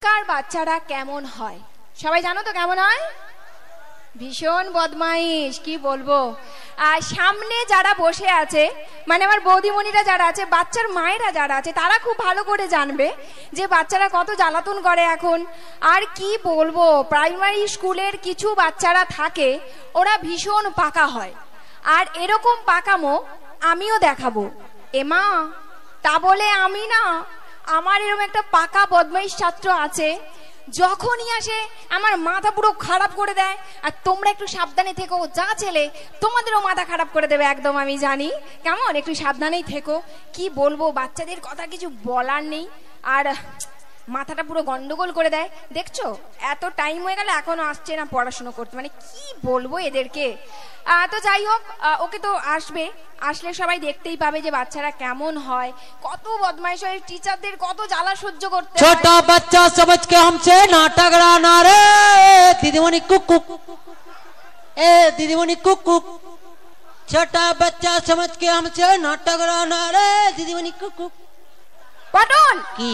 কার বাচ্চারা কেমন হয় সবাই জানো তো? কেমন হয়? ভীষণ বদমাইশ, কি বলবো। আর সামনে যারা বসে আছে, মানে আমার বৌদিমণিরা যারা আছে, বাচ্চার মায়েরা যারা আছে, তারা খুব ভালো করে জানবে যে বাচ্চারা কত জ্বালাতন করে এখন। আর কি বলবো, প্রাইমারি স্কুলের কিছু বাচ্চারা থাকে, ওরা ভীষণ পাকা হয়। আর এরকম পাকামো আমিও দেখাবো। এমা, তা বলে আমি না, আমার এরকম একটা পাকা বদমাইশ ছাত্র আছে, যখনই আসে আমার মাথা পুরো খারাপ করে দেয়। আর তোমরা একটু সাবধানে থেকো, যা ছেলে তোমাদেরও মাথা খারাপ করে দেবে একদম, আমি জানি। কেমন, একটু সাবধানেই থেকো। কি বলবো, বাচ্চাদের কথা কিছু বলার নেই। আর মাথাটা পুরো গন্ডগোল করে দেয়। দেখছো, এত টাইম হয়ে গেল এখনো আসছে না পড়াশোনা করতে, মানে কি বলবো এদেরকে। তো যাই হোক, ওকে তো আসবে, আসলে সবাই দেখতেই পাবে যে বাচ্চারা কেমন হয়, কত বদমাইশ হয়, টিচারদের কত জ্বালা সহ্য করতে হয়। छोटा बच्चा समझ के हमसे नाटक ना रे दीदीमणि कुक कुक, ए दीदीमणि कुक कुक। छोटा बच्चा समझ के हमसे नाटक ना रे दीदीमणि कुक कुक। পটল, কি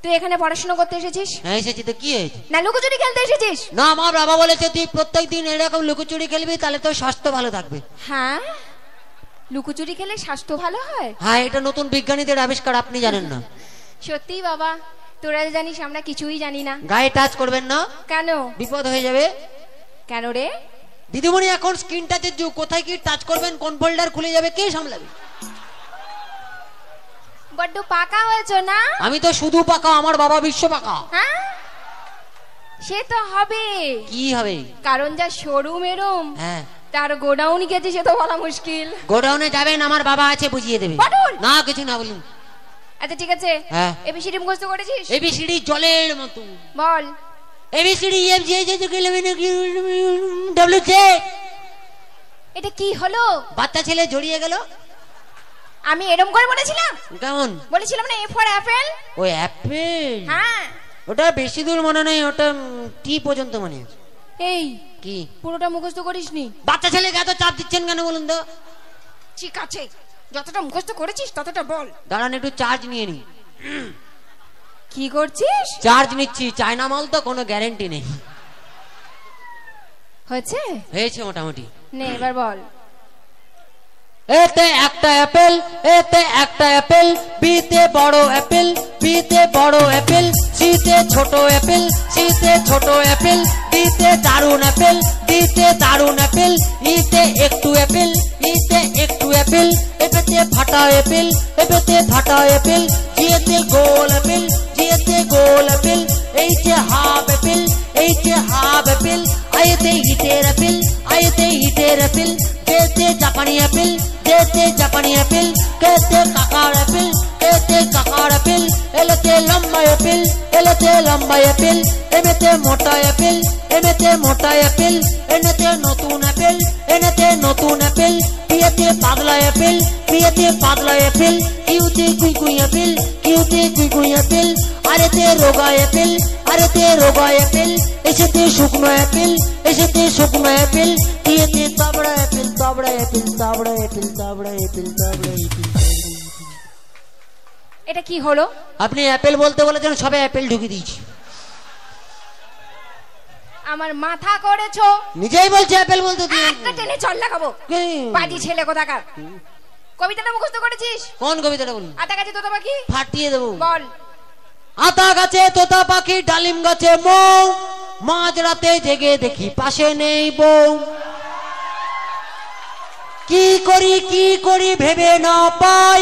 তুই এখানে পড়াশোনা করতে এসেছিস? হ্যাঁ এসেছি তো, কি হয়েছে? না লুকোচুরি খেলতে এসেছিস? না, আমার বাবা বলেছে তুই প্রত্যেকদিন এরকম লুকোচুরি খেলবি, তাহলে তোর স্বাস্থ্য ভালো থাকবে। হ্যাঁ, লুকোচুরি খেলে স্বাস্থ্য ভালো হয়? হ্যাঁ, এটা নতুন বিজ্ঞানীদের আবিষ্কার, আপনি জানেন না? সত্যি বাবা, তোরা জানিস আমরা কিছুই জানি না। গায়ে টাচ করবেন না। কেন? বিপদ হয়ে যাবে। কেন রে? দিদিমণি এখন স্ক্রিন টাচের যুগ, কোথায় কি টাচ করবেন, কোন ফোল্ডার খুলে যাবে, কে সামলাবে? বড্ড পাকা হয়েছ না? আমি তো শুধু পাকা, আমার বাবা বিশ্ব পাকা। হ্যাঁ, সে তো হবে। কি হবে? কারণ যা শোরুম এরম, হ্যাঁ, তার গোডাউন গেছে সে তো বলা মুশকিল। গোডাউনে যাবেন, আমার বাবা আছে, বুঝিয়ে দেবে। পটল! না, কিছু না বলুন। আচ্ছা ঠিক আছে, হ্যাঁ। এবিসিডি মুখস্থ করেছিস? এবিসিডি জলের মতো। বল। ABCD F G H W J. এটা কি হলো? বাচ্চা ছেলে জড়িয়ে গেল। আমি এরম করে বলেছিলাম? কেমন বলেছিলাম না, এ ফর অ্যাপেল। ও অ্যাপেল? হ্যাঁ। ওটা বেশি দূর মনে নেই, ওটা টি পর্যন্ত মনে আছে। এই কি পুরোটা মুখস্থ করিসনি? বাচ্চা ছেলেকে এত চাপ দিচ্ছেন কেন বলুন তো? ঠিক আছে, যতটা মুখস্থ করেছিস ততটা বল। দাঁড়ান, একটু চার্জ নিয়ে নি। কি করছিস? চার্জ নিচ্ছি, চায়না মাল তো, কোনো গ্যারান্টি নেই। হয়েছে? হয়েছে মোটামুটি। নে এবার বল। এতে একটা অ্যাপেল, এতে একটা অ্যাপেল, বিতে বড় অ্যাপেল, বিতে বড় অ্যাপেল, সিতে ছোট অ্যাপেল, সিতে ছোট অ্যাপেল, ডিতে দারুন অ্যাপেল, ডিতে দারুন অ্যাপেল, ইতে একটু অ্যাপেল, ইতে একটু অ্যাপেল, এপেতে ফাটা অ্যাপেল, এপেতে ফাটা অ্যাপেল, জিয়েতে গোল অ্যাপেল, জিয়েতে গোল অ্যাপেল, এইতে হাফ অ্যাপেল, এইতে হাফ অ্যাপেল, আইতে হিটের অ্যাপেল, আইতে হিটের অ্যাপেল, কেতে জাপানি অ্যাপেল, কেতে জাপানি অ্যাপেল, কেতে কাকার অ্যাপেল, কেতে কাকার অ্যাপেল, এলেতে লম্বা অ্যাপেল, এলেতে লম্বা অ্যাপেল, এমেতে মোটা অ্যাপেল, এমেতে মোটা অ্যাপেল, এনেতে নতুন অ্যাপেল, এনেতে নতুন অ্যাপেল, পিয়েতে পাতলা অ্যাপেল, পিয়েতে পাতলা অ্যাপেল, কিউতে কুইকুই অ্যাপেল, কিউতে কুইকুই অ্যাপেল, আরেতে রোগা অ্যাপেল, আরেতে রোগা অ্যাপেল, এসেতে শুকনো অ্যাপেল, এসেতে শুকনো অ্যাপেল, পিয়েতে তাবড়া অ্যাপেল, তাবড়া অ্যাপেল, তাবড়া অ্যাপেল, তাবড়া অ্যাপেল, তাবড়া অ্যাপেল। এটা কি হলো? আপনি অ্যাপেল বলতে বলেছেন, সবে অ্যাপেল ঢুকিয়ে দিয়েছি। আমার মাথা করেছো। নিজেই বলছে অ্যাপেল বলতে দিয়ে। একটা টেনে চল লাগাবো, বাজি ছেলে কোথাকার। কবিতাটা মুখস্থ করেছিস? কোন কবিতাটা বলুন? আতা গাছে তোতা পাখি। ফাটিয়ে দেবো। বল। আতা গাছে তোতা পাখি, ডালিম গাছে মৌ, মাঝ রাতে জেগে দেখি পাশে নেই বউ, কি করি ভেবে না পাই,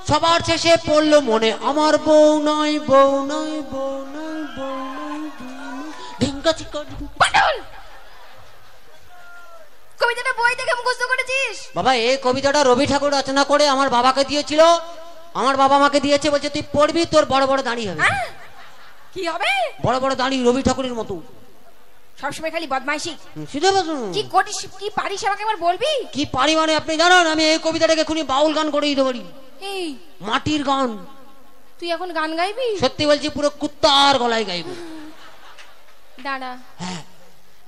সবার শেষে পড়লো মনে আমার বউ নয়, বউ নয়, বউ নয়, বউ নয়, ঢিঙ্কা চিকা। পটল, কবিতাটা বই থেকে মুখস্থ করেছিস? বাবা, এই কবিতাটা রবি ঠাকুর রচনা করে আমার বাবাকে দিয়েছিল, আমার বাবা আমাকে দিয়েছে, বলছে তুই পড়বি, তোর বড় বড় দাঁড়ি হবে। কি হবে? বড় বড় দাঁড়ি, রবি ঠাকুরের মতো। সবসময় খালি বদমাইশি। কি করিস, কি পারিস আমাকে একবার বলবি? কি পারি মানে আপনি জানেন, আমি এই কবিতাটাকে এখনই বাউল গান করে দিতে পারি। এই মাটির গান। তুই এখন গান গাইবি? সত্যি বলছি, পুরো কুত্তার গলায় গাইব। দাঁড়া। হ্যাঁ।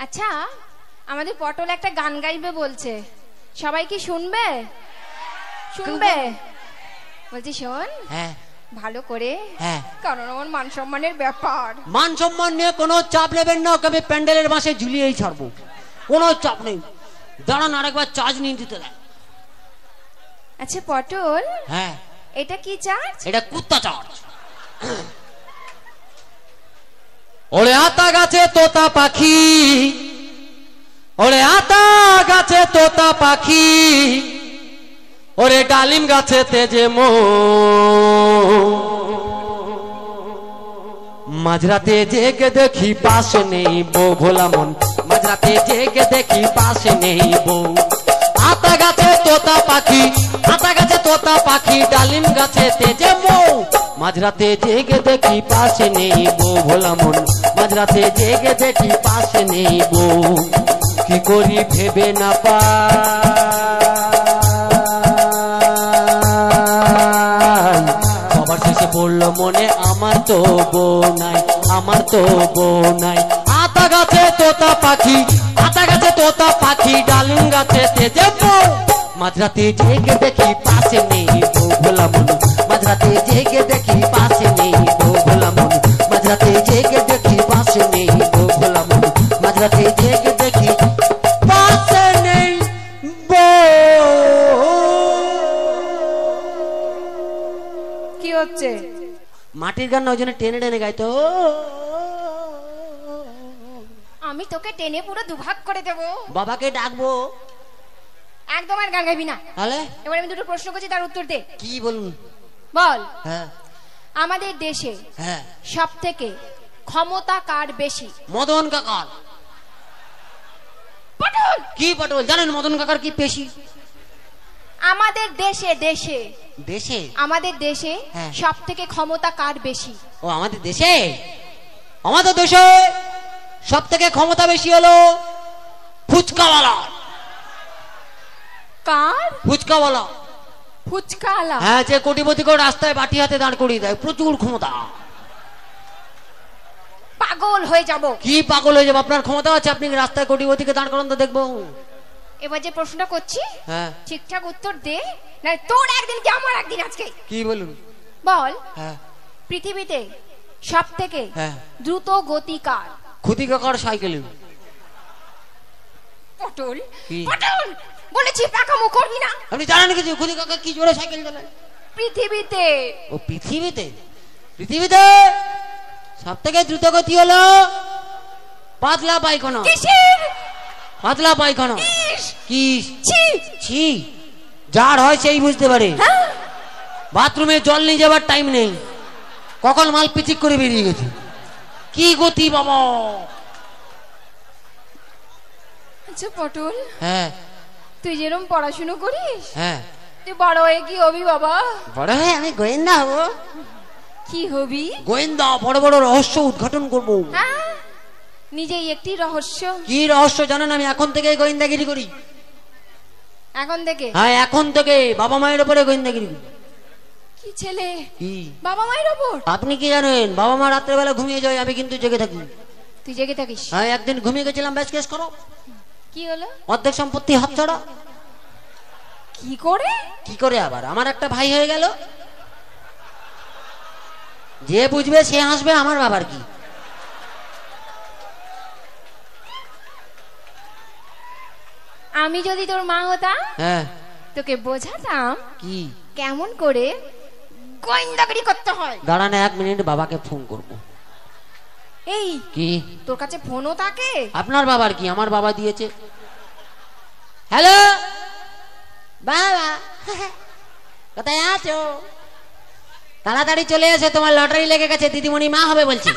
আচ্ছা, আমাদের পটল একটা গান গাইবে বলছে, সবাই কি শুনবে? শুনবে? বলছি শোন। হ্যাঁ। ভালো করে, হ্যাঁ কারণ আমার মান সম্মানের ব্যাপার। মান সম্মান নিয়ে কোনো চাপ নেবেন না, ওকে আমি প্যান্ডেলের বাসে ঝুলিয়েই ছাড়বো, কোনো চাপ নেই। দাঁড়ান আরেকবার চার্জ নিয়ে দিতে দেয়। আচ্ছা পটল, হ্যাঁ এটা কি চার্জ? এটা কুত্তা চার্জ। ওরে আতা গাছে তোতা পাখি, ওরে আতা গাছে তোতা পাখি, ওরে ডালিম গাছে তেজে মো, মাঝরাতে জেগে দেখি পাশে নেই বউ, ভোলা মন মাঝরাতে জেগে দেখি পাশে নেই বউ। আতা গাছে তোতা পাখি, আতা গাছে তোতা পাখি, ডালিম গাছে তেজে মৌ, মাঝরাতে জেগে দেখি পাশে নেই বউ, ভোলা মন মাঝরাতে জেগে দেখি পাশে নেই বউ। কি করি ভেবে না পাই, সবার শেষে পড়লো মনে আমার তো বউ নাই, আমার তো বউ নাই। আতা গাছে তোতা পাখি, আতা গাছে তোতা পাখি, ডালিম গাছে তেজে বউ, মাঝরাতে জেগে দেখি পাশে নেই বউ, ভোলা মন মাঝরাতে জেগে দেখি পাশে নেই বউ, ভোলা মন মাঝরাতে জেগে দেখি পাশে নেই বউ, ভোলা মন মাঝরাতে জেগে দেখি পাশে নেই বউ। কি হচ্ছে? মাটির গান ওই জন্য টেনে টেনে গাইতো। আমি তোকে টেনে পুরো দুভাগ করে দেব। বাবাকে ডাকবো? একদম আর গান গাইবি না। তাহলে এবার আমি দুটো প্রশ্ন করছি, তার উত্তর দে। কি বলুন? বল। হ্যাঁ আমাদের দেশে হ্যাঁ সব থেকে ক্ষমতা কার বেশি? মদন কাকার। পটল, কি পটল? জানেন মদন কাকার কি পেশি? আমাদের দেশে, দেশে দেশে, আমাদের দেশে হ্যাঁ। সব থেকে ক্ষমতা কার বেশি? ও আমাদের দেশে, আমাদের দেশে সব থেকে ক্ষমতা বেশি হলো ফুচকাওয়ালা। কার? ফুচকাওয়ালা। ফুচকাওয়ালা? হ্যাঁ, যে কোটিপতিকে রাস্তায় বাটি হাতে দাঁড় করিয়ে দেয়, প্রচুর ক্ষমতা। পাগল হয়ে যাব। কি পাগল হয়ে যাবো? আপনার ক্ষমতা আছে, আপনি রাস্তায় কোটিপতিকে দাঁড় করান তো দেখবো। এবার যে প্রশ্নটা করছি, হ্যাঁ ঠিকঠাক উত্তর দে, না তোর একদিন কি আমার একদিন আজকে। কি বলুন? বল। হ্যাঁ পৃথিবীতে সব থেকে হ্যাঁ দ্রুত গতি কার? খুদি কাকার সাইকেল। পটল, কি? পটল বলেছি পাকামো করবি না। আপনি জানেন কিছু? খুদি কাকা কি জোরে সাইকেল চালায় পৃথিবীতে। ও পৃথিবীতে? পৃথিবীতে সব থেকে দ্রুত গতি হলো পাতলা পায়খানা। কিসের পাতলা পায়খানা? কি? ছি ছি, যার হয় সেই বুঝতে পারে। হ্যাঁ? বাথরুমে জল নিয়ে যাবার টাইম নেই, কখন মাল পিচিক করে বেরিয়ে গেছে। কি গতি বাবা! আচ্ছা পটল, হ্যাঁ তুই যেরকম পড়াশুনো করিস, হ্যাঁ, তুই বড় হয়ে কি হবি বাবা? বড় হয়ে আমি গোয়েন্দা হবো। কি হবি? গোয়েন্দা, বড় বড় রহস্য উদ্ঘাটন করব। হ্যাঁ, নিজেই একটি রহস্য। কি রহস্য জানেন? আমি এখন থেকে গোয়েন্দাগিরি করি। এখন থেকে? হ্যাঁ, এখন থেকে বাবা মায়ের উপরে গোয়েন্দাগিরি করি। কি ছেলে? কি? বাবা মায়ের ওপর? আপনি কি জানেন? বাবা মা রাত্রেবেলা ঘুমিয়ে যায়, আমি কিন্তু জেগে থাকি। তুই জেগে থাকিস? হ্যাঁ, একদিন ঘুমিয়ে গেছিলাম, ব্যাস কেস করো। কি হলো? অর্ধেক সম্পত্তি হাতছাড়া। কি করে? কি করে আবার? আমার একটা ভাই হয়ে গেল। যে বুঝবে সে হাসবে, আমার বাবার কি। আমি যদি তোর মা হতাম, হ্যাঁ, তোকে বোঝাতাম কি কেমন করে গোয়েন্দাগিরি করতে হয়। দাঁড়ান 1 মিনিট, বাবাকে ফোন করব। এই কি? তোর কাছে ফোনও থাকে? আপনার বাবার কি? আমার বাবা দিয়েছে। হ্যালো বাবা, কোথায় আছো? তাড়াতাড়ি চলে এসে, তোমার লটারি লেগে গেছে, দিদিমণি মা হবে বলছি।